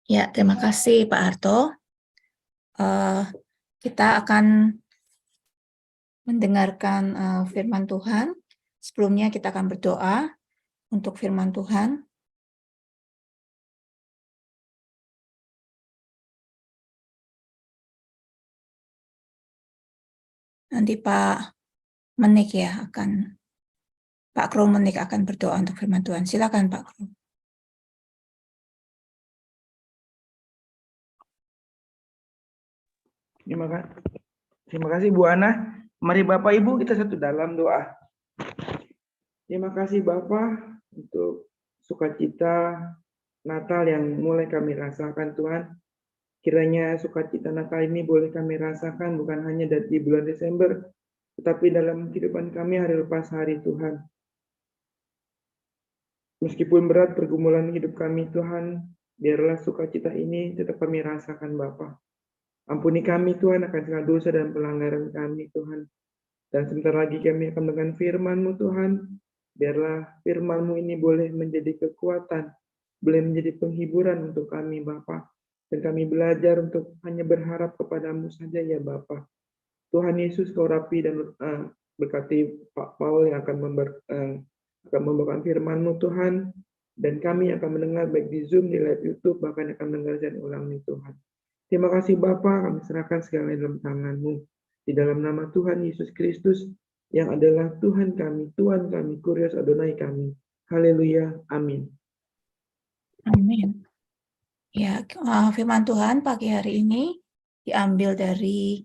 Ya, terima kasih Pak Harto. Kita akan mendengarkan firman Tuhan. Sebelumnya kita akan berdoa untuk firman Tuhan. Nanti Pak Kro Menik akan berdoa untuk firman Tuhan. Silakan Pak Kro. Terima kasih Bu Ana. Mari Bapak Ibu kita satu dalam doa. Terima kasih Bapak untuk sukacita Natal yang mulai kami rasakan Tuhan. Kiranya sukacita Natal ini boleh kami rasakan bukan hanya di bulan Desember, tetapi dalam kehidupan kami hari lepas hari Tuhan. Meskipun berat pergumulan hidup kami Tuhan, biarlah sukacita ini tetap kami rasakan Bapa. Ampuni kami Tuhan akan segala dosa dan pelanggaran kami Tuhan. Dan sebentar lagi kami akan mendengar firman-Mu Tuhan. Biarlah firman-Mu ini boleh menjadi kekuatan, boleh menjadi penghiburan untuk kami Bapa. Dan kami belajar untuk hanya berharap kepadamu saja ya Bapa. Tuhan Yesus kau rapi dan berkati Pak Paul yang akan membawakan firman-Mu Tuhan. Dan kami akan mendengar baik di Zoom, di live YouTube, bahkan akan mendengar dan ulang nih Tuhan. Terima kasih Bapa, kami serahkan segala dalam tangan-Mu. Di dalam nama Tuhan Yesus Kristus, yang adalah Tuhan kami, Kurios Adonai kami. Haleluya, amin. Amin. Ya, firman Tuhan pagi hari ini diambil dari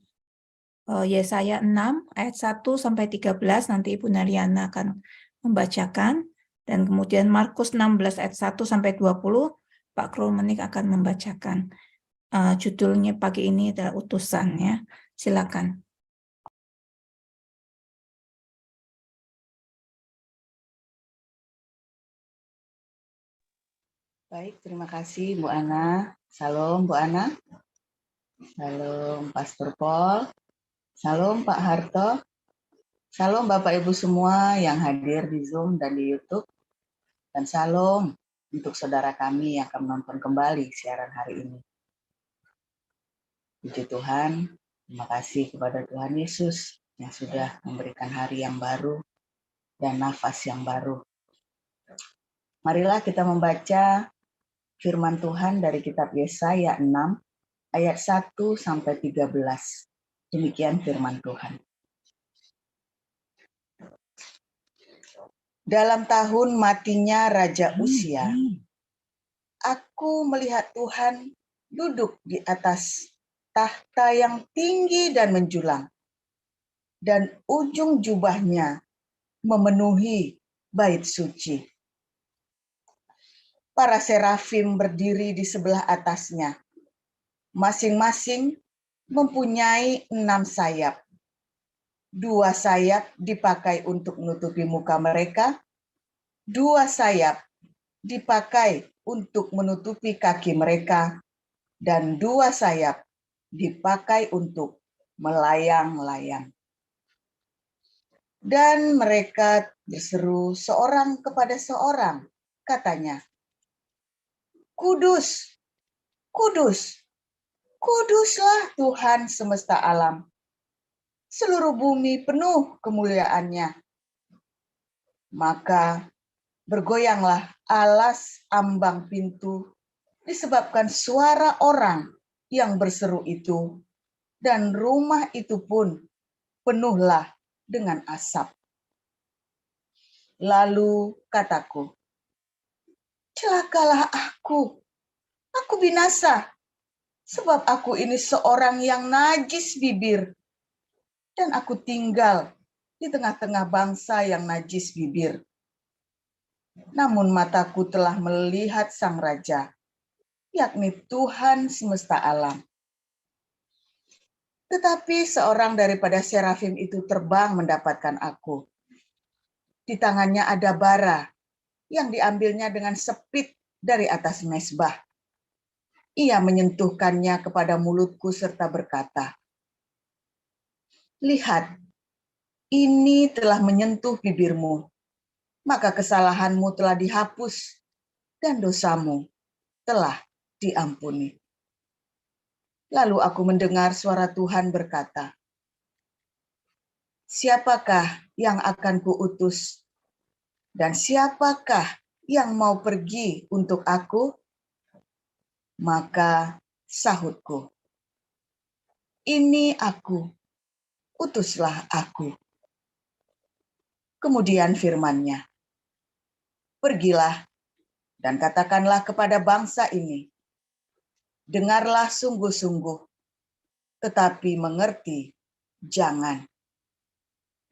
Yesaya 6 ayat 1 sampai 13. Nanti Ibu Nariana akan membacakan, dan kemudian Markus 16 ayat 1 sampai 20 Pak Kro Menik akan membacakan. Judulnya pagi ini adalah utusan ya. Silakan. Baik, terima kasih Bu Ana. Salam Bu Ana. Salam Pastor Paul. Salam Pak Harto. Salam Bapak Ibu semua yang hadir di Zoom dan di YouTube. Dan salam untuk saudara kami yang akan menonton kembali siaran hari ini. Puji Tuhan, terima kasih kepada Tuhan Yesus yang sudah memberikan hari yang baru dan nafas yang baru. Marilah kita membaca firman Tuhan dari kitab Yesaya 6 ayat 1 sampai 13. Demikian firman Tuhan. Dalam tahun matinya Raja Uzia, aku melihat Tuhan duduk di atas tahta yang tinggi dan menjulang, dan ujung jubahnya memenuhi bait suci. Para serafim berdiri di sebelah atasnya, masing-masing mempunyai 6 sayap. 2 sayap dipakai untuk menutupi muka mereka, 2 sayap dipakai untuk menutupi kaki mereka, dan 2 sayap dipakai untuk melayang-layang. Dan mereka berseru seorang kepada seorang, katanya, Kudus, kudus, kuduslah Tuhan semesta alam. Seluruh bumi penuh kemuliaannya. Maka bergoyanglah alas ambang pintu disebabkan suara orang yang berseru itu, dan rumah itu pun penuhlah dengan asap. Lalu kataku, celakalah aku binasa, sebab aku ini seorang yang najis bibir, dan aku tinggal di tengah-tengah bangsa yang najis bibir. Namun mataku telah melihat Sang Raja, yakni Tuhan semesta alam. Tetapi seorang daripada serafim itu terbang mendapatkan aku. Di tangannya ada bara yang diambilnya dengan sepit dari atas mezbah. Ia menyentuhkannya kepada mulutku serta berkata, lihat, ini telah menyentuh bibirmu, maka kesalahanmu telah dihapus dan dosamu telah diampuni. Lalu aku mendengar suara Tuhan berkata, siapakah yang akan kuutus? Dan siapakah yang mau pergi untuk aku? Maka sahutku, ini aku, utuslah aku. Kemudian firman-Nya, pergilah dan katakanlah kepada bangsa ini, dengarlah sungguh-sungguh, tetapi mengerti jangan.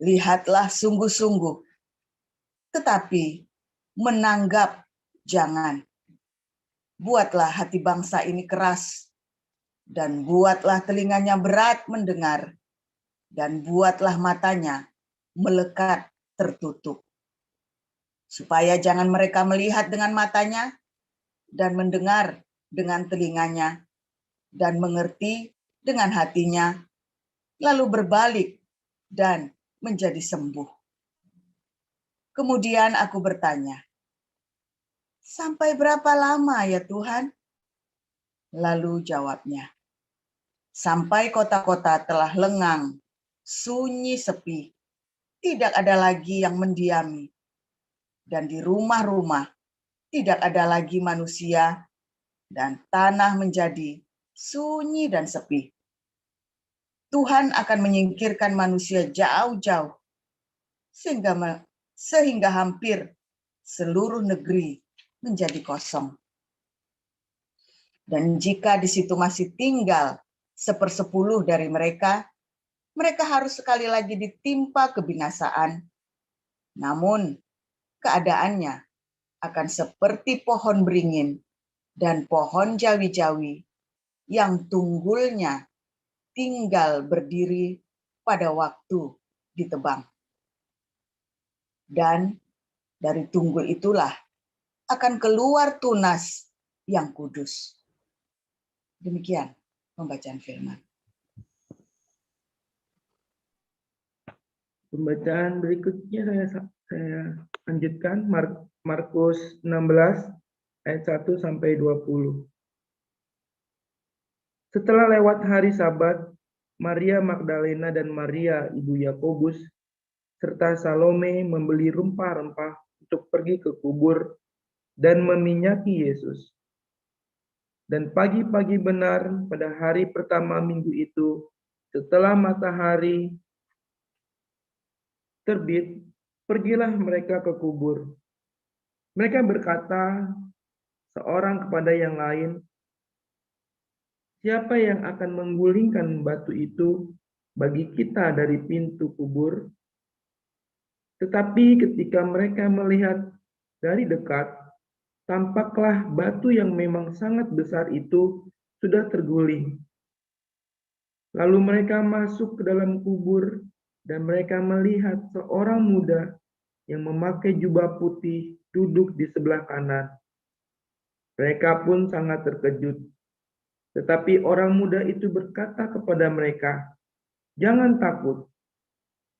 Lihatlah sungguh-sungguh, tetapi menanggap jangan. Buatlah hati bangsa ini keras, dan buatlah telinganya berat mendengar, dan buatlah matanya melekat tertutup. Supaya jangan mereka melihat dengan matanya, dan mendengar dengan telinganya, dan mengerti dengan hatinya, lalu berbalik dan menjadi sembuh. Kemudian aku bertanya, sampai berapa lama ya Tuhan? Lalu jawabnya, sampai kota-kota telah lengang, sunyi sepi, tidak ada lagi yang mendiami, dan di rumah-rumah tidak ada lagi manusia, dan tanah menjadi sunyi dan sepi. Tuhan akan menyingkirkan manusia jauh-jauh, sehingga hampir seluruh negeri menjadi kosong. Dan jika di situ masih tinggal 1/10 dari mereka, mereka harus sekali lagi ditimpa kebinasaan. Namun keadaannya akan seperti pohon beringin dan pohon jawi-jawi yang tunggulnya tinggal berdiri pada waktu ditebang. Dan dari tunggul itulah akan keluar tunas yang kudus. Demikian pembacaan firman. Pembacaan berikutnya saya lanjutkan, Markus 16 ayat 1 sampai 20. Setelah lewat hari Sabat, Maria Magdalena dan Maria ibu Yakobus serta Salome membeli rempah-rempah untuk pergi ke kubur dan meminyaki Yesus. Dan pagi-pagi benar pada hari pertama minggu itu, setelah matahari terbit, pergilah mereka ke kubur. Mereka berkata seorang kepada yang lain, siapa yang akan menggulingkan batu itu bagi kita dari pintu kubur? Tetapi ketika mereka melihat dari dekat, tampaklah batu yang memang sangat besar itu sudah terguling. Lalu mereka masuk ke dalam kubur dan mereka melihat seorang muda yang memakai jubah putih duduk di sebelah kanan. Mereka pun sangat terkejut. Tetapi orang muda itu berkata kepada mereka, jangan takut.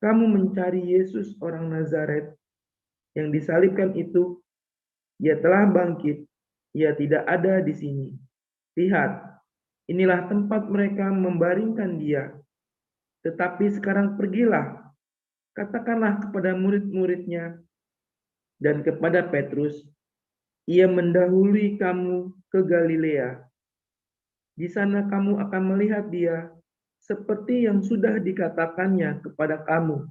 Kamu mencari Yesus orang Nazaret yang disalibkan itu. Ia telah bangkit. Ia tidak ada di sini. Lihat, inilah tempat mereka membaringkan dia. Tetapi sekarang pergilah, katakanlah kepada murid-muridnya dan kepada Petrus, ia mendahului kamu ke Galilea. Di sana kamu akan melihat dia seperti yang sudah dikatakannya kepada kamu.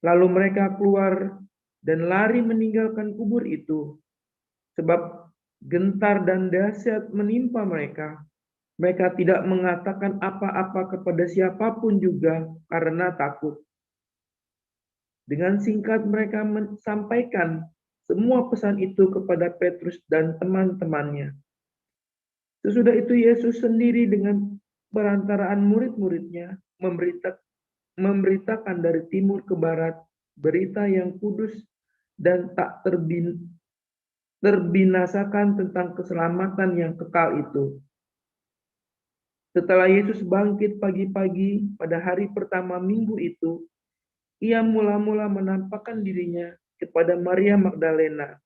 Lalu mereka keluar dan lari meninggalkan kubur itu, sebab gentar dan dahsyat menimpa mereka. Mereka tidak mengatakan apa-apa kepada siapapun juga karena takut. Dengan singkat mereka menyampaikan semua pesan itu kepada Petrus dan teman-temannya. Sesudah itu Yesus sendiri dengan perantaraan murid-muridnya memberitakan dari timur ke barat berita yang kudus dan tak terbinasakan tentang keselamatan yang kekal itu. Setelah Yesus bangkit pagi-pagi pada hari pertama minggu itu, ia mula-mula menampakkan dirinya kepada Maria Magdalena.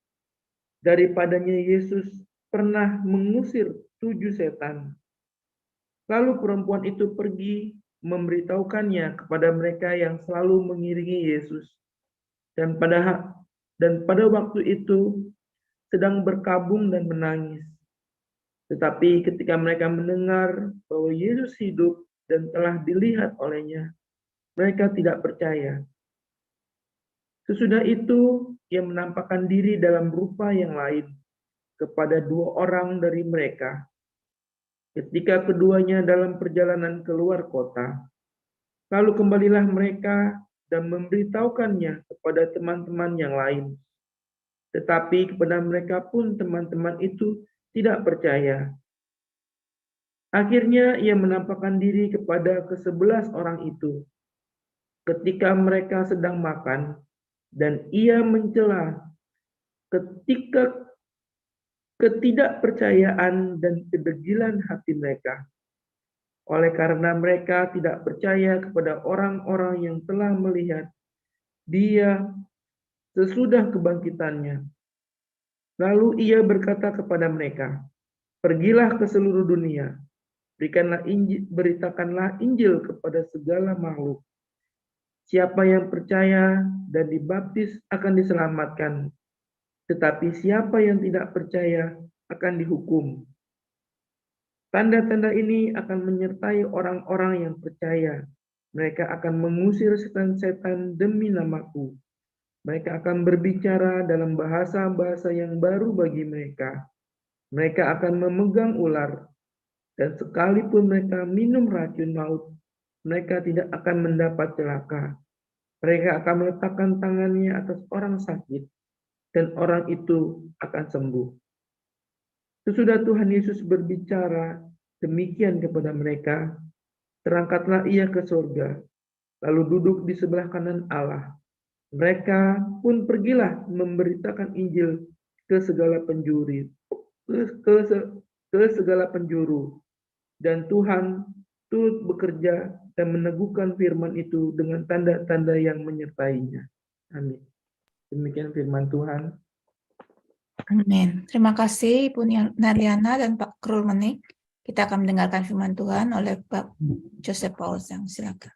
Daripadanya Yesus pernah mengusir 7 setan. Lalu perempuan itu pergi memberitahukannya kepada mereka yang selalu mengiringi Yesus. Dan pada waktu itu sedang berkabung dan menangis. Tetapi ketika mereka mendengar bahwa Yesus hidup dan telah dilihat olehnya, mereka tidak percaya. Sesudah itu, ia menampakkan diri dalam rupa yang lain kepada 2 orang dari mereka. Ketika keduanya dalam perjalanan keluar kota, lalu kembalilah mereka dan memberitahukannya kepada teman-teman yang lain. Tetapi kepada mereka pun teman-teman itu tidak percaya. Akhirnya ia menampakkan diri kepada ke-11 orang itu ketika mereka sedang makan, dan ia mencela ketika ketidakpercayaan dan kedegilan hati mereka. Oleh karena mereka tidak percaya kepada orang-orang yang telah melihat dia sesudah kebangkitannya. Lalu ia berkata kepada mereka, "Pergilah ke seluruh dunia, beritakanlah Injil kepada segala makhluk. Siapa yang percaya dan dibaptis akan diselamatkan, tetapi siapa yang tidak percaya akan dihukum. Tanda-tanda ini akan menyertai orang-orang yang percaya. Mereka akan mengusir setan-setan demi namaku. Mereka akan berbicara dalam bahasa-bahasa yang baru bagi mereka. Mereka akan memegang ular, dan sekalipun mereka minum racun maut, mereka tidak akan mendapat celaka. Mereka akan meletakkan tangannya atas orang sakit, dan orang itu akan sembuh." Sesudah Tuhan Yesus berbicara demikian kepada mereka, terangkatlah ia ke surga, lalu duduk di sebelah kanan Allah. Mereka pun pergilah memberitakan Injil ke segala penjuru, dan Tuhan turut bekerja dan meneguhkan firman itu dengan tanda-tanda yang menyertainya. Amin. Demikian firman Tuhan. Amin. Terima kasih Ibu Narliana dan Pak Krul Menik. Kita akan mendengarkan firman Tuhan oleh Pak Joseph Paulsang. Silakan.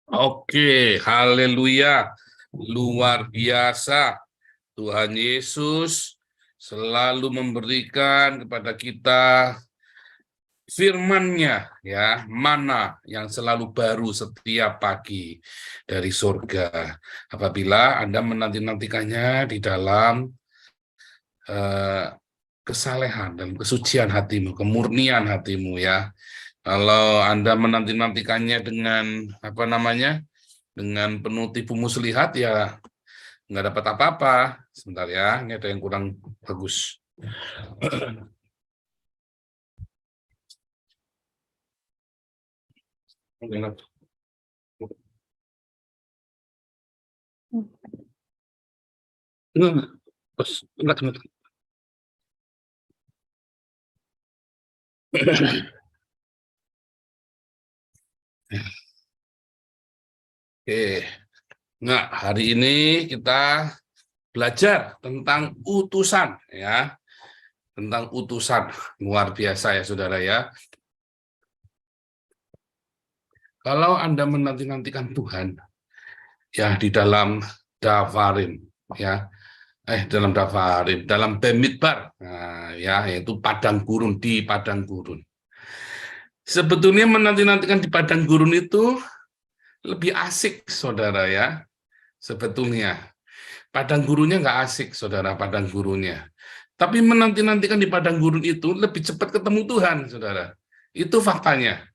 Oke, haleluya. Luar biasa. Tuhan Yesus selalu memberikan kepada kita firman-Nya, ya, mana yang selalu baru setiap pagi dari surga. Apabila Anda menanti-nantikannya di dalam kesalehan dan kesucian hatimu, kemurnian hatimu, ya. Kalau Anda menanti-nantikannya dengan dengan penuh tipu muslihat, ya nggak dapat apa-apa. Sebentar ya, ini ada yang kurang bagus. Oke, nah hari ini kita belajar tentang utusan, ya, tentang utusan. Luar biasa ya saudara ya. Kalau Anda menanti-nantikan Tuhan, ya di dalam Dafarim, ya, dalam Bemidbar, nah, ya, yaitu padang gurun, di padang gurun. Sebetulnya menanti-nantikan di padang gurun itu lebih asik, saudara ya. Sebetulnya padang gurunnya nggak asik, saudara, padang gurunnya. Tapi menanti-nantikan di padang gurun itu lebih cepat ketemu Tuhan, saudara. Itu faktanya.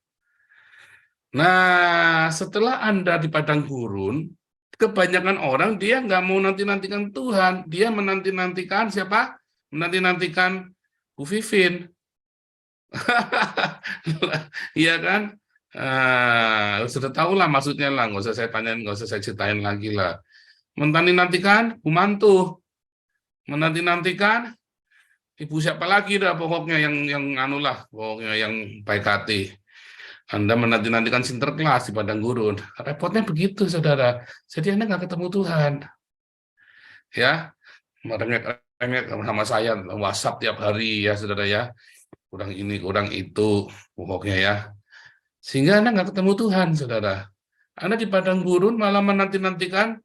Nah, setelah Anda di padang gurun, kebanyakan orang dia nggak mau nanti-nantikan Tuhan. Dia menanti-nantikan siapa? Menanti-nantikan Bu Vivin. Iya kan? Sudah tahu lah maksudnya lah, nggak usah saya tanyain, nggak usah saya ceritain lagi lah. menanti-nantikan Bu Mantu, menanti-nantikan Ibu siapa lagi dah pokoknya yang anulah, pokoknya yang baik hati. Anda menanti-nantikan Sinterklas di padang gurun. Repotnya begitu, saudara. Jadi Anda nggak ketemu Tuhan. Ya, merengek-rengek sama saya, WhatsApp tiap hari ya, saudara ya. Kurang ini, kurang itu, pokoknya ya. Sehingga Anda nggak ketemu Tuhan, saudara. Anda di padang gurun malah menanti-nantikan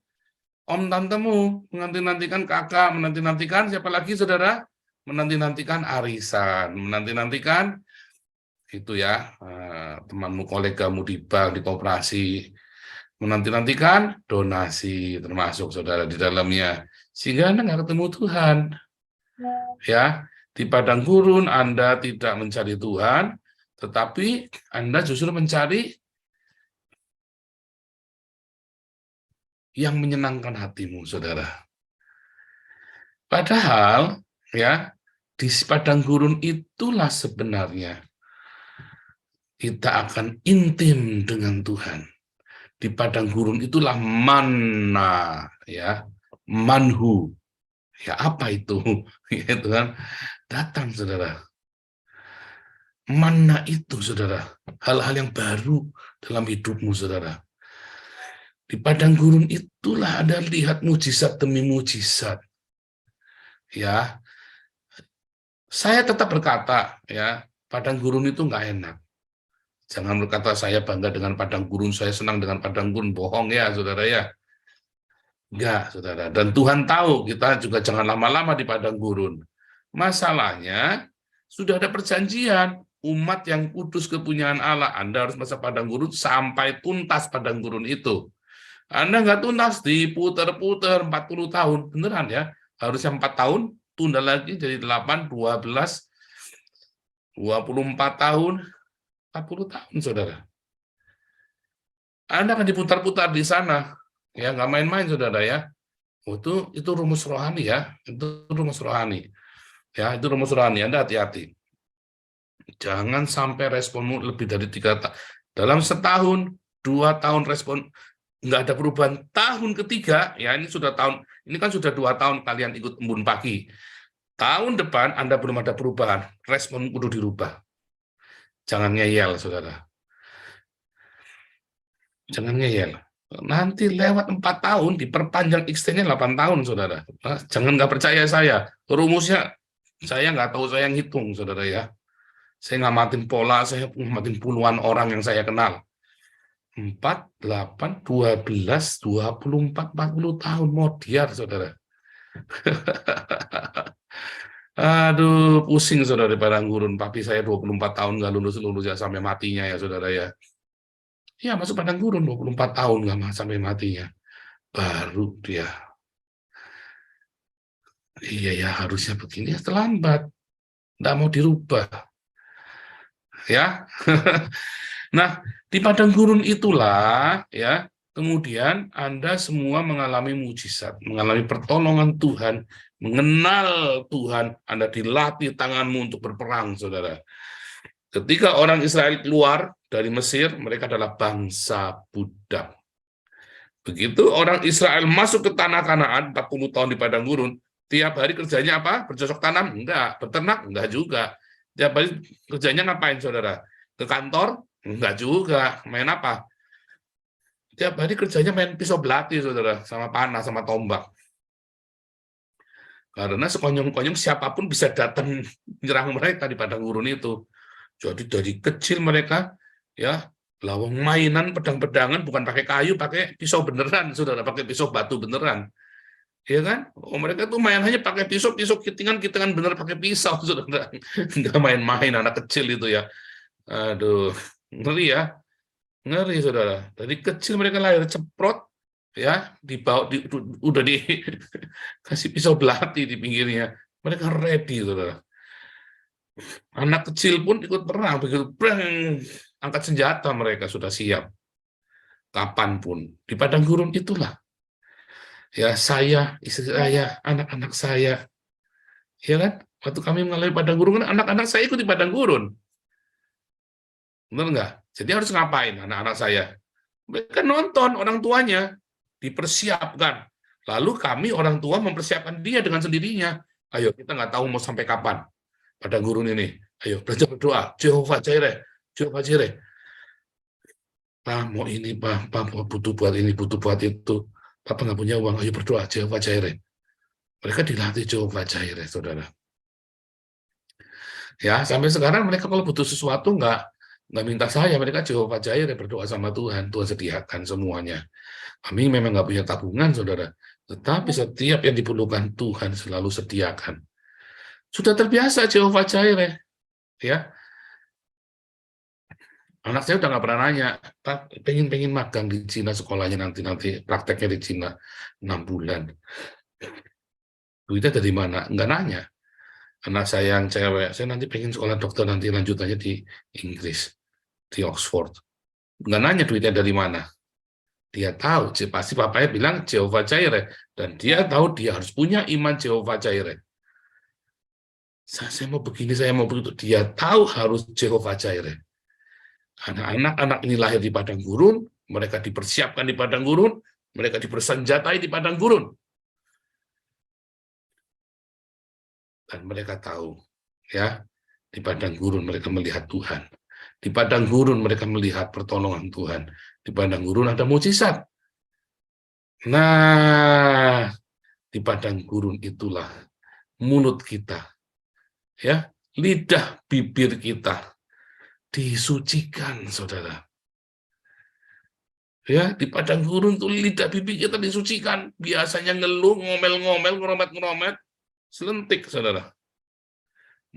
om tantemu, menanti-nantikan kakak, menanti-nantikan siapa lagi, saudara? Menanti-nantikan arisan, menanti-nantikan itu ya, temanmu, kolegamu di bank, di koperasi, menanti-nantikan donasi, termasuk saudara di dalamnya, sehingga Anda nggak ketemu Tuhan. Ya, di padang gurun Anda tidak mencari Tuhan, tetapi Anda justru mencari yang menyenangkan hatimu, saudara. Padahal, ya, di padang gurun itulah sebenarnya kita akan intim dengan Tuhan. Di padang gurun itulah manna, ya, manhu. Ya, apa itu? Itu kan datang, saudara. Manna itu, saudara, hal-hal yang baru dalam hidupmu, saudara. Di padang gurun itulah Anda lihat mujizat demi mujizat. Ya, saya tetap berkata, ya, padang gurun itu nggak enak. Jangan berkata saya bangga dengan padang gurun, saya senang dengan padang gurun, bohong ya, saudara ya. Enggak, saudara. Dan Tuhan tahu kita juga jangan lama-lama di padang gurun. Masalahnya, sudah ada perjanjian, umat yang kudus kepunyaan Allah, Anda harus masa padang gurun sampai tuntas padang gurun itu. Anda nggak tuntas, diputer-puter 40 tahun, beneran ya. Harusnya 4 tahun, tunda lagi jadi 8, 12, 24 tahun, 40 tahun, saudara. Anda akan diputar-putar di sana, ya nggak main-main, saudara ya. Oh, itu rumus rohani ya, itu rumus rohani. Ya, itu rumus rohani, Anda hati-hati. Jangan sampai responmu lebih dari 3 tahun. Dalam setahun, 2 tahun respon, nggak ada perubahan. Tahun ketiga, ya ini sudah tahun, ini kan sudah 2 tahun kalian ikut embun pagi. Tahun depan Anda belum ada perubahan, respon kudu dirubah. Jangan ngeyel, saudara. Jangan ngeyel. Nanti lewat 4 tahun, diperpanjang extend-nya 8 tahun, saudara. Jangan nggak percaya saya. Rumusnya, saya nggak tahu, saya ngitung, saudara ya. Saya ngamatin pola, saya ngamatin puluhan orang yang saya kenal. 4, 8, 12, 24, 40 tahun, modiar, saudara. Aduh, pusing, saudara, di padang gurun. Papi saya 24 tahun nggak lulus-lulus ya, sampai matinya ya, saudara ya. Ya, masuk padang gurun 24 tahun nggak sampai matinya. Baru dia. Iya ya, harusnya begini, ya terlambat. Nggak mau dirubah. Ya. Nah, di padang gurun itulah, ya, kemudian Anda semua mengalami mujizat, mengalami pertolongan Tuhan, mengenal Tuhan, Anda dilatih tanganmu untuk berperang, saudara. Ketika orang Israel keluar dari Mesir, mereka adalah bangsa budak. Begitu orang Israel masuk ke tanah Kanaan, 40 tahun di padang gurun, tiap hari kerjanya apa? Bercocok tanam? Enggak. Beternak? Enggak juga. Tiap hari kerjanya ngapain, saudara? Ke kantor? Enggak juga. Main apa? Tiap hari kerjanya main pisau belati, saudara, sama panah, sama tombak. Karena sekonyong-konyong siapapun bisa datang menyerang mereka di padang gurun itu. Jadi dari kecil mereka, ya, lawang mainan, pedang-pedangan, bukan pakai kayu, pakai pisau beneran, saudara, pakai pisau batu beneran. Ya kan? Oh, mereka tuh main hanya pakai pisau kitingan bener pakai pisau, saudara. Nggak main-main anak kecil itu ya. Aduh, ngeri ya. Ngeri, saudara. Dari kecil mereka lahir ceprot, ya, udah dikasih pisau belati di pinggirnya. Mereka ready, saudara. Anak kecil pun ikut perang, begitu perang, angkat senjata mereka sudah siap. Kapanpun. Di padang gurun itulah. Ya, saya, istri saya, anak-anak saya. Ya kan? Waktu kami mengalami padang gurun, anak-anak saya ikut di padang gurun. Benar nggak? Jadi harus ngapain anak-anak saya? Mereka nonton orang tuanya, dipersiapkan. Lalu kami orang tua mempersiapkan dia dengan sendirinya. Ayo, kita nggak tahu mau sampai kapan padang gurun ini. Ayo, belajar berdoa. Jehovah Jireh, Jehovah Jireh. Pak, mau ini, Pak, butuh buat ini, butuh buat itu. Papa nggak punya uang, ayo berdoa, Jehovah Jireh. Mereka dilatih Jehovah Jireh, saudara. Ya, sampai sekarang mereka kalau butuh sesuatu nggak minta saya, mereka Jehovah Jireh, berdoa sama Tuhan, Tuhan sediakan semuanya. Kami memang nggak punya tabungan, saudara. Tetapi setiap yang diperlukan Tuhan selalu sediakan. Sudah terbiasa Jehovah Jireh, ya. Anak saya udah nggak pernah nanya, Pak, pengen magang di Cina sekolahnya nanti prakteknya di Cina 6 bulan. Duitnya dari mana? Nggak nanya. Anak saya yang cewek, saya nanti pengen sekolah dokter nanti lanjutannya di Inggris, di Oxford. Nggak nanya duitnya dari mana. Dia tahu, pasti papanya bilang Jehovah Jireh, dan dia tahu dia harus punya iman Jehovah Jireh. Saya mau begini, saya mau begitu. Dia tahu harus Jehovah Jireh. Anak-anak ini lahir di padang gurun, mereka dipersiapkan di padang gurun, mereka dipersenjatai di padang gurun. Dan mereka tahu, ya, di padang gurun mereka melihat Tuhan. Di padang gurun mereka melihat pertolongan Tuhan. Di padang gurun ada mukjizat. Nah, di padang gurun itulah mulut kita, ya, lidah bibir kita disucikan, saudara. Ya, di padang gurun itu lidah bibir kita disucikan. Biasanya ngeluh, ngomel-ngomel, ngeromet-ngeromet, selentik, saudara.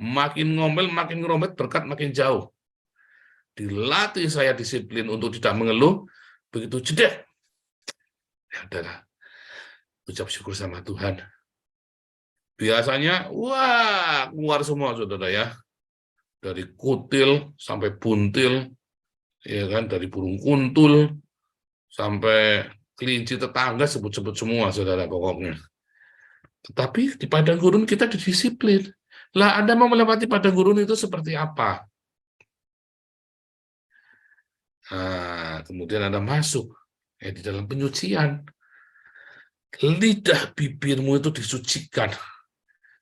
Makin ngomel, makin ngeromet, berkat makin jauh. Dilatih saya disiplin untuk tidak mengeluh, begitu jeda. Ya, saudara, ucap syukur sama Tuhan. Biasanya, wah, keluar semua, saudara, ya. Dari kutil sampai buntil, ya kan, dari burung kuntul sampai kelinci tetangga, sebut-sebut semua, saudara, pokoknya. Tetapi di padang gurun kita didisiplin. Lah, Anda mau melewati padang gurun itu seperti apa? Nah, kemudian Anda masuk di dalam penyucian. Lidah bibirmu itu disucikan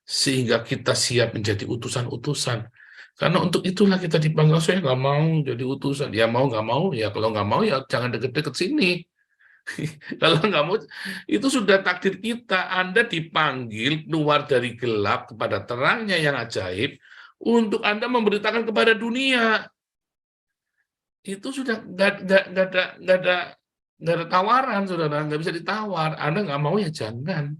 sehingga kita siap menjadi utusan-utusan. Karena untuk itulah kita dipanggil. Saya nggak mau jadi utusan. Ya mau nggak mau, ya kalau nggak mau ya jangan deket-deket sini. Kalau nggak mau, itu sudah takdir kita. Anda dipanggil keluar dari gelap kepada terangnya yang ajaib untuk Anda memberitakan kepada dunia. Itu sudah nggak ada tawaran, saudara, nggak bisa ditawar. Anda nggak mau ya jangan.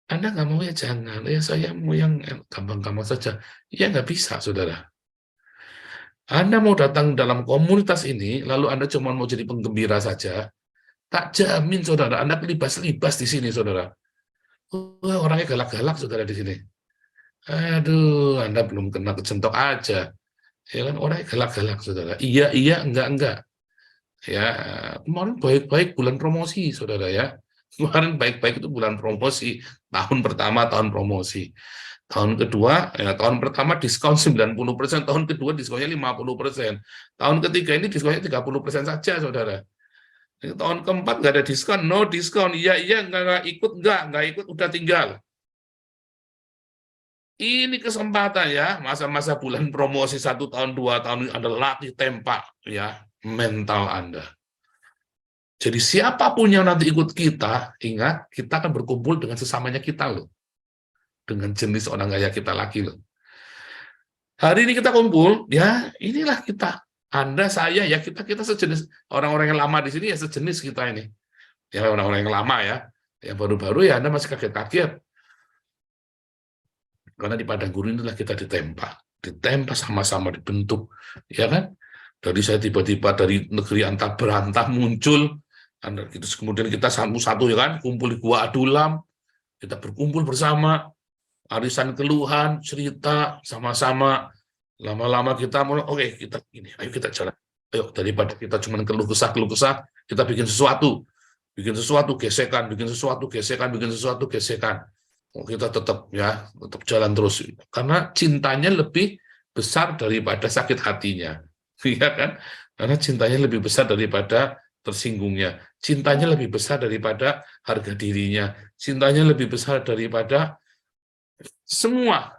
Anda nggak mau ya jangan. Ya saya mau yang gampang-gampang saja. Ya nggak bisa, saudara. Anda mau datang dalam komunitas ini, lalu Anda cuma mau jadi penggembira saja, tak jamin, saudara, Anda libas-libas di sini, saudara. Wah, orangnya galak-galak, saudara, di sini. Aduh, Anda belum kena kecentok aja. Ya kan, orangnya galak-galak, saudara. Iya, enggak. Ya, kemarin baik-baik bulan promosi, saudara, ya. Kemarin baik-baik itu bulan promosi, tahun pertama tahun promosi. Tahun kedua, ya, tahun pertama diskon 90%, tahun kedua diskonnya 50%. Tahun ketiga ini diskonnya 30% saja, saudara. Tahun keempat nggak ada diskon, no diskon. Iya, nggak ikut, udah tinggal. Ini kesempatan, ya, masa-masa bulan promosi 1 tahun, 2 tahun, Anda latih tempak, ya, mental Anda. Jadi siapapun yang nanti ikut kita, ingat, kita akan berkumpul dengan sesamanya kita, loh. Dengan jenis orang kayak kita lagi, loh. Hari ini kita kumpul, ya, inilah kita. Anda, saya, ya, kita sejenis. Orang-orang yang lama di sini, ya, sejenis kita ini. Ya, orang-orang yang lama, ya. Yang baru-baru, ya, Anda masih kaget-kaget. Karena di padang gurun itulah kita ditempa sama-sama dibentuk, ya kan? Dari saya tiba-tiba dari negeri antah berantah muncul, kemudian kita satu-satu, ya kan, kumpul di Gua Adulam, kita berkumpul bersama, arisan keluhan, cerita sama-sama, lama-lama kita mulai, oke, kita ini, ayo kita jalan, ayo, daripada kita cuma keluh kesah, kita bikin sesuatu, gesekan, kita tetap jalan terus, karena cintanya lebih besar daripada sakit hatinya. Ya kan? Karena cintanya lebih besar daripada tersinggungnya. Cintanya lebih besar daripada harga dirinya. Cintanya lebih besar daripada semua,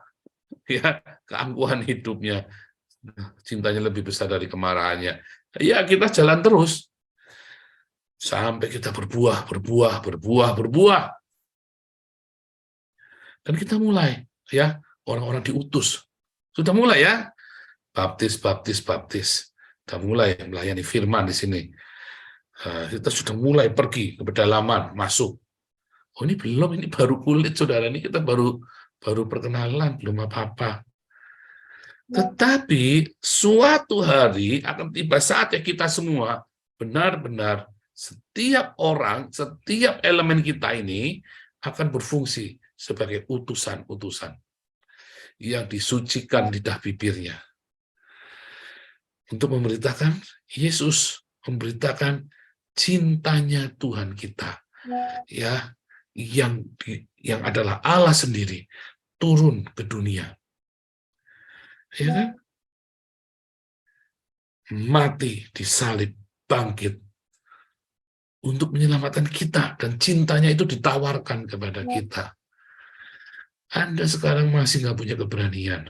ya, keangkuhan hidupnya. Cintanya lebih besar dari kemarahannya. Ya, kita jalan terus sampai kita berbuah. Dan kita mulai, ya, orang-orang diutus. Sudah mulai, ya, baptis. Kita mulai melayani firman di sini. Kita sudah mulai pergi ke pedalaman, masuk. Oh, ini belum, ini baru kulit, saudara. Ini kita baru perkenalan, belum apa-apa. Tetapi suatu hari akan tiba saatnya kita semua benar-benar setiap orang, setiap elemen kita ini akan berfungsi sebagai utusan-utusan yang disucikan lidah bibirnya untuk memberitakan Yesus, memberitakan cintanya Tuhan kita, ya, yang adalah Allah sendiri turun ke dunia, ya kan? Mati, disalib, bangkit untuk menyelamatkan kita, dan cintanya itu ditawarkan kepada kita. Anda sekarang masih nggak punya keberanian,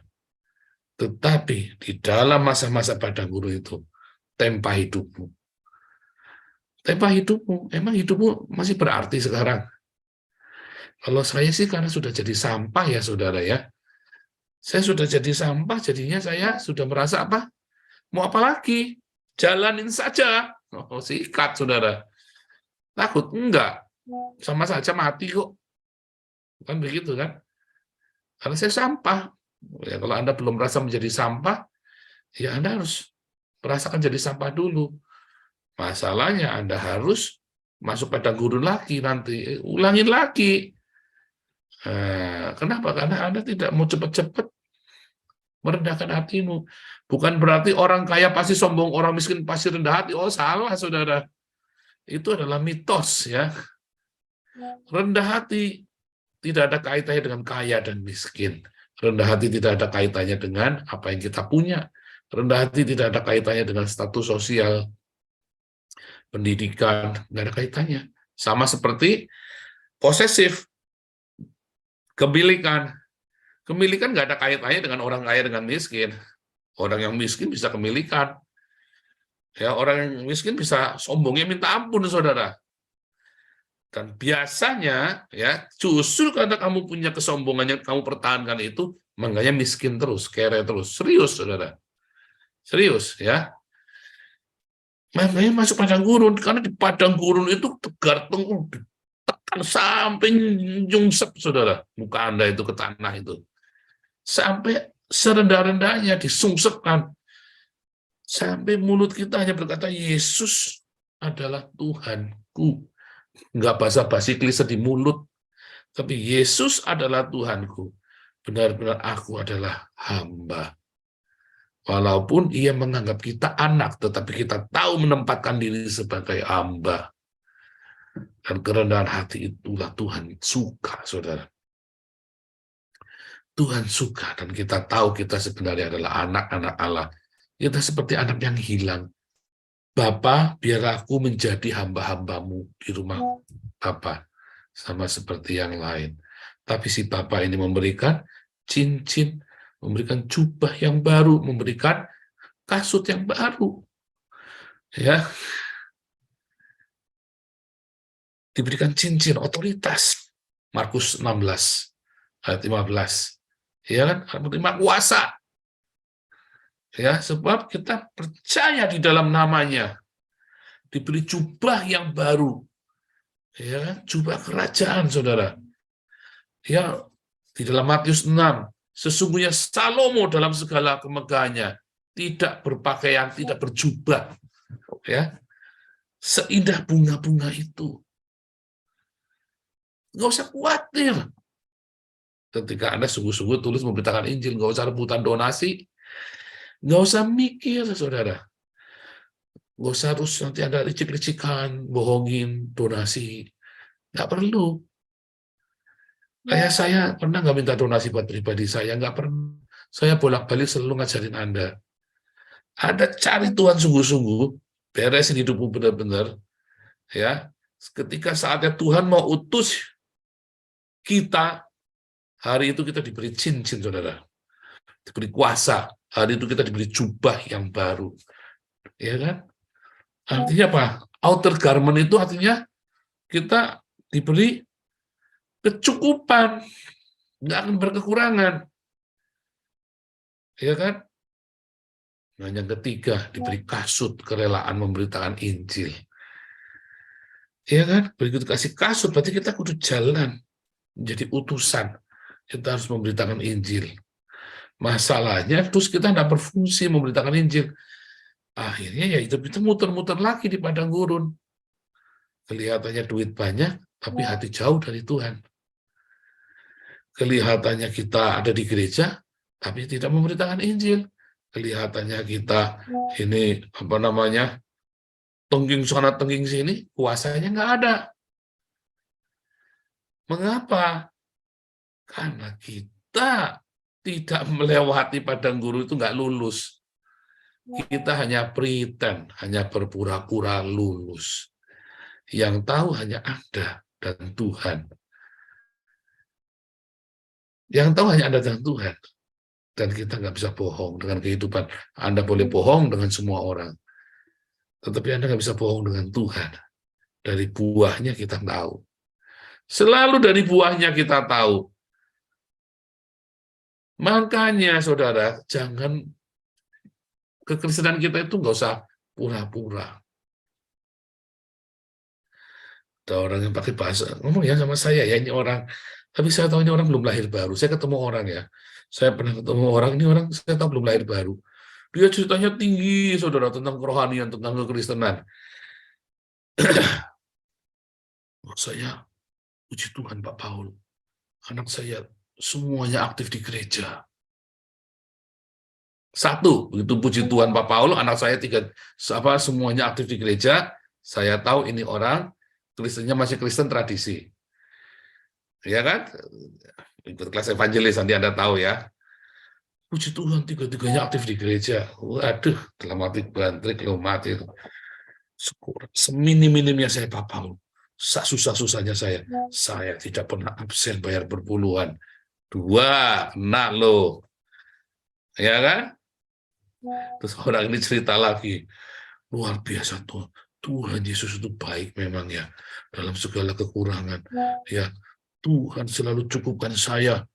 tetapi di dalam masa-masa padang gurun itu, tempa hidupmu. Tempa hidupmu, emang hidupmu masih berarti sekarang? Kalau saya sih karena sudah jadi sampah, ya saudara, ya. Saya sudah jadi sampah, jadinya saya sudah merasa apa? Mau apa lagi? Jalanin saja. Oh, sikat, saudara. Takut? Enggak. Sama saja mati kok. Kan begitu, kan? Karena saya sampah. Ya, kalau Anda belum merasa menjadi sampah, ya Anda harus merasakan jadi sampah dulu. Masalahnya Anda harus masuk padang gurun lagi nanti. Ulangin lagi. Kenapa? Karena Anda tidak mau cepat-cepat merendahkan hatimu. Bukan berarti orang kaya pasti sombong, orang miskin pasti rendah hati. Oh, salah, saudara. Itu adalah mitos, ya. Rendah hati tidak ada kaitannya dengan kaya dan miskin. Rendah hati tidak ada kaitannya dengan apa yang kita punya. Rendah hati tidak ada kaitannya dengan status sosial, pendidikan, nggak ada kaitannya. Sama seperti posesif, kepemilikan. Kepemilikan nggak ada kaitannya dengan orang kaya dengan miskin. Orang yang miskin bisa kepemilikan. Ya, orang yang miskin bisa sombongnya minta ampun, saudara. Dan biasanya, ya, justru karena kamu punya kesombongan yang kamu pertahankan itu, makanya miskin terus, kere terus. Serius, saudara. Serius, ya. Makanya masuk padang gurun, karena di padang gurun itu tegar tengkuk, ditekan sampai nyungsep, saudara. Muka Anda itu ke tanah itu. Sampai serendah-rendahnya disungsepkan. Sampai mulut kita hanya berkata, Yesus adalah Tuhanku. Enggak basa-basi klise di mulut, tapi Yesus adalah Tuhanku. Benar-benar aku adalah hamba. Walaupun ia menganggap kita anak, tetapi kita tahu menempatkan diri sebagai hamba. Dan kerendahan hati itulah Tuhan suka, saudara. Tuhan suka, dan kita tahu kita sebenarnya adalah anak-anak Allah. Kita seperti anak yang hilang. Bapa, biar aku menjadi hamba-hambamu di rumah Bapa, sama seperti yang lain. Tapi si Bapa ini memberikan cincin, memberikan jubah yang baru, memberikan kasut yang baru. Ya. Diberikan cincin otoritas. Markus 16 ayat 15. Ya kan? Menerima kuasa. Ya, sebab kita percaya di dalam namanya. Diberi jubah yang baru. Ya, jubah kerajaan, saudara. Ya, di dalam Matius 6, sesungguhnya Salomo dalam segala kemegahannya tidak berpakaian, tidak berjubah. Ya. Seindah bunga-bunga itu. Nggak usah khawatir. Ketika Anda sungguh-sungguh tulis memberitakan Injil, nggak usah rebutan donasi, nggak usah mikir, saudara. Nggak usah harus nanti Anda licik-licikan, bohongin, donasi. Nggak perlu. Kayak saya pernah nggak minta donasi buat pribadi saya, nggak pernah. Saya bolak-balik selalu ngajarin Anda. Anda cari Tuhan sungguh-sungguh, beresin hidupmu benar-benar, Ya, ketika saatnya Tuhan mau utus kita, hari itu kita diberi cincin, saudara. Diberi kuasa. Hari itu kita diberi jubah yang baru. Ya kan? Artinya apa? Outer garment itu artinya kita diberi kecukupan. Nggak akan berkekurangan. Ya kan? Nah, yang ketiga, diberi kasut kerelaan memberitakan Injil. Ya kan? Begitu kasih kasut, berarti kita kudu jalan. Menjadi utusan. Kita harus memberitakan Injil. Masalahnya, terus kita tidak berfungsi memberitakan Injil. Akhirnya ya hidup itu muter-muter lagi di padang gurun. Kelihatannya duit banyak, tapi hati jauh dari Tuhan. Kelihatannya kita ada di gereja, tapi tidak memberitakan Injil. Kelihatannya kita ini apa namanya, tengging sana tengging sini, kuasanya nggak ada. Mengapa? Karena kita tidak melewati padang gurun itu nggak lulus. Kita hanya pretend, hanya berpura-pura lulus. Yang tahu hanya Anda dan Tuhan. Yang tahu hanya Anda dan Tuhan. Dan kita nggak bisa bohong dengan kehidupan. Anda boleh bohong dengan semua orang. Tetapi Anda nggak bisa bohong dengan Tuhan. Dari buahnya kita tahu. Selalu dari buahnya kita tahu. Makanya, saudara, jangan kekristenan kita itu nggak usah pura-pura. Ada orang yang pakai bahasa, ngomong ya sama saya, ya ini orang, tapi saya tahu ini orang belum lahir baru. Saya ketemu orang ya, saya pernah ketemu orang, ini orang saya tahu belum lahir baru. Dia ceritanya tinggi, saudara, tentang kerohanian, tentang kekristenan. Saya, puji Tuhan Pak Paul, anak saya semuanya aktif di gereja. Satu, begitu puji Tuhan Pak Paul, anak saya semuanya aktif di gereja, saya tahu ini orang, Kristennya masih Kristen tradisi. Ya kan? Ikut kelas evangelis, nanti Anda tahu ya. Puji Tuhan, tiga-tiganya aktif di gereja. Waduh, dalam hati bantrik, lo mati. Seminim-minimnya saya Pak Paul. Susah-susahnya saya tidak pernah absen bayar berpuluhan. 2, kena lo. Ya kan? Terus orang ini cerita lagi. Luar biasa tuh. Tuhan Yesus itu baik memang ya. Dalam segala kekurangan. Ya, Tuhan selalu cukupkan saya.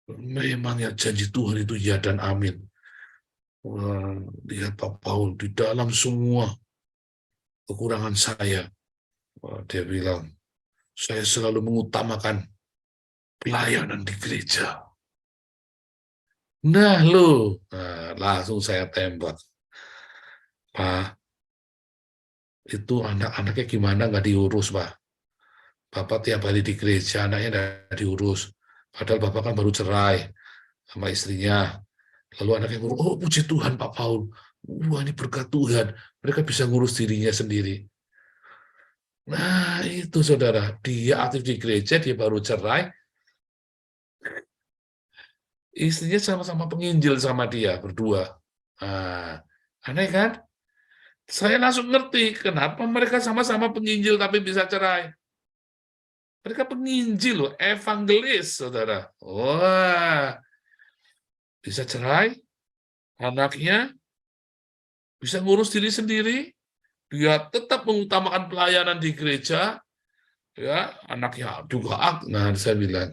Memang ya janji Tuhan itu ya dan amin. Wah, lihat Pak Paul di dalam semua kekurangan saya. Wah, dia bilang, saya selalu mengutamakan pelayanan di gereja. Nah lo, langsung saya tembak. Pak, itu anak-anaknya gimana nggak diurus, Pak? Bapak tiap hari di gereja, anaknya nggak diurus. Padahal Bapak kan baru cerai sama istrinya. Lalu anaknya ngurus, oh puji Tuhan Pak Paul. Wah ini berkat Tuhan. Mereka bisa ngurus dirinya sendiri. Nah itu saudara, dia aktif di gereja, dia baru cerai. Istrinya sama-sama penginjil sama dia, berdua. Nah, aneh kan? Saya langsung ngerti kenapa mereka sama-sama penginjil tapi bisa cerai. Mereka penginjil loh, evangelis, saudara. Wah, bisa cerai, anaknya bisa ngurus diri sendiri, dia tetap mengutamakan pelayanan di gereja, ya anaknya juga. Nah, saya bilang,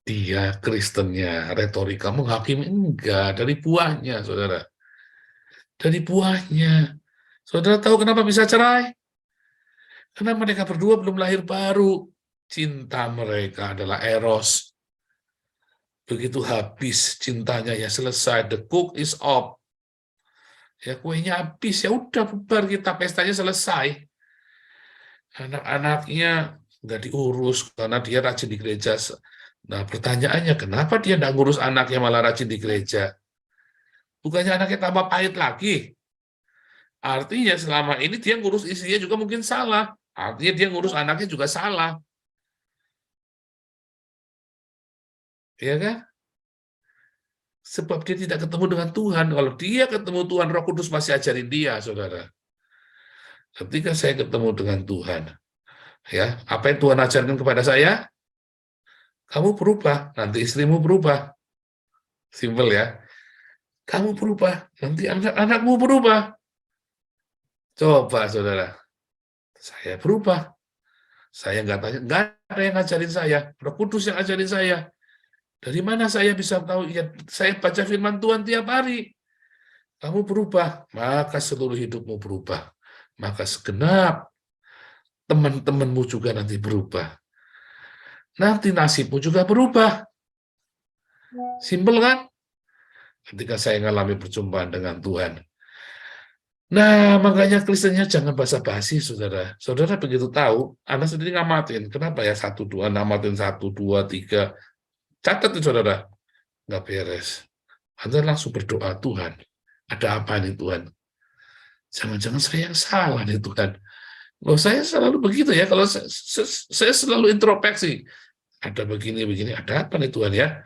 dia Kristennya, retorika menghakimi enggak, dari buahnya, saudara. Dari buahnya. Saudara tahu kenapa bisa cerai? Karena mereka berdua belum lahir baru. Cinta mereka adalah eros. Begitu habis cintanya ya selesai. The cook is off. Ya kuenya habis, ya udah bubar kita, pestanya selesai. Anak-anaknya nggak diurus karena dia rajin di gereja. Nah pertanyaannya, kenapa dia nggak ngurus anaknya malah rajin di gereja? Bukannya anaknya tambah pahit lagi? Artinya selama ini dia ngurus istrinya juga mungkin salah. Artinya dia ngurus anaknya juga salah. Ya kan? Sebab dia tidak ketemu dengan Tuhan. Kalau dia ketemu Tuhan, Roh Kudus masih ajarin dia, saudara. Ketika saya ketemu dengan Tuhan, ya, apa yang Tuhan ajarkan kepada saya? Kamu berubah, nanti istrimu berubah. Simple ya. Kamu berubah, nanti anak-anakmu berubah. Coba saudara, saya berubah. Saya nggak ada yang ngajarin saya. Roh Kudus yang ngajarin saya. Dari mana saya bisa tahu? Ya, saya baca firman Tuhan tiap hari. Kamu berubah, maka seluruh hidupmu berubah. Maka segenap teman-temanmu juga nanti berubah. Nanti nasibmu juga berubah. Simpel kan? Ketika saya mengalami perjumpaan dengan Tuhan. Nah, makanya Kristennya jangan basa-basi, saudara. Saudara begitu tahu, Anda sendiri ngamatin. Kenapa ya 1, 2, ngamatin 1, 2, 3. Catat itu, saudara. Nggak beres. Anda langsung berdoa, Tuhan, ada apa nih Tuhan? Jangan-jangan saya yang salah nih Tuhan. Loh, saya selalu begitu ya, kalau saya selalu introspeksi. Ada begini-begini, ada apa nih Tuhan ya?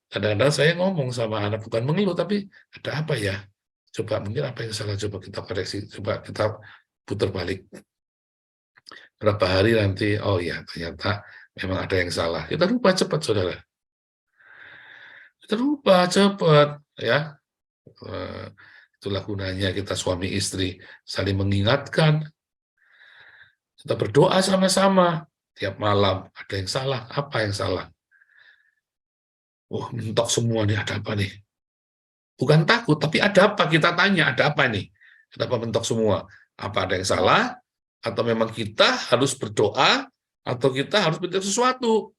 Kadang-kadang saya ngomong sama anak, bukan mengeluh, tapi ada apa ya? Coba mungkin apa yang salah, coba kita koreksi, coba kita putar balik. Berapa hari nanti, oh ya ternyata memang ada yang salah. Kita rubah cepat, saudara. Kita rubah cepat, ya. Itulah gunanya kita suami istri saling mengingatkan. Kita berdoa sama-sama tiap malam. Ada yang salah, apa yang salah? Oh, mentok semua nih, ada apa nih? Bukan takut, tapi ada apa? Kita tanya, ada apa nih? Kenapa mentok semua? Apa ada yang salah? Atau memang kita harus berdoa? Atau kita harus minta sesuatu?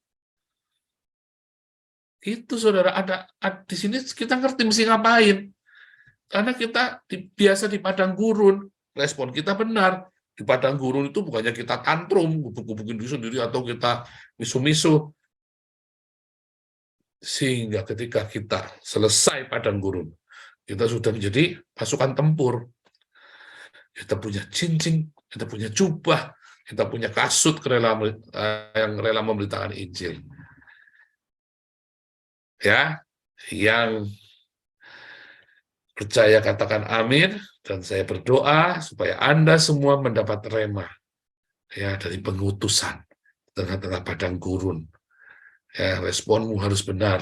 Itu, saudara. Ada di sini kita ngerti mesti ngapain. Karena kita biasa di padang gurun. Respon kita benar. Di padang gurun itu bukannya kita tantrum, gubuk-gubukin diri sendiri, atau kita misu-misu. Sehingga ketika kita selesai padang gurun, kita sudah menjadi pasukan tempur. Kita punya cincin, kita punya jubah, kita punya kasut yang rela memberitakan Injil. Ya, yang percaya katakan amin, dan saya berdoa supaya Anda semua mendapat rema ya dari pengutusan tengah-tengah padang gurun. Ya, responmu harus benar.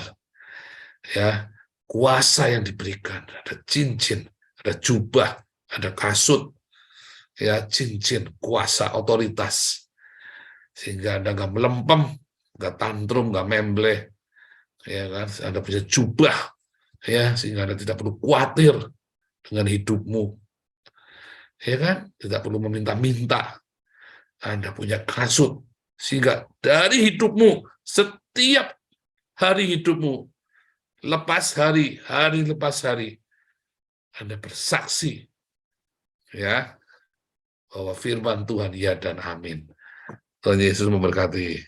Ya, kuasa yang diberikan, ada cincin, ada jubah, ada kasut, ya cincin, kuasa, otoritas, sehingga Anda nggak melempem, nggak tantrum, nggak membleh, ya kan? Anda punya jubah, ya sehingga Anda tidak perlu khawatir dengan hidupmu, ya kan? Tidak perlu meminta-minta. Anda punya kasut, sehingga dari hidupmu setiap hari hidupmu, lepas hari lepas hari, Anda bersaksi ya bahwa firman Tuhan ya dan amin. Tuhan Yesus memberkati.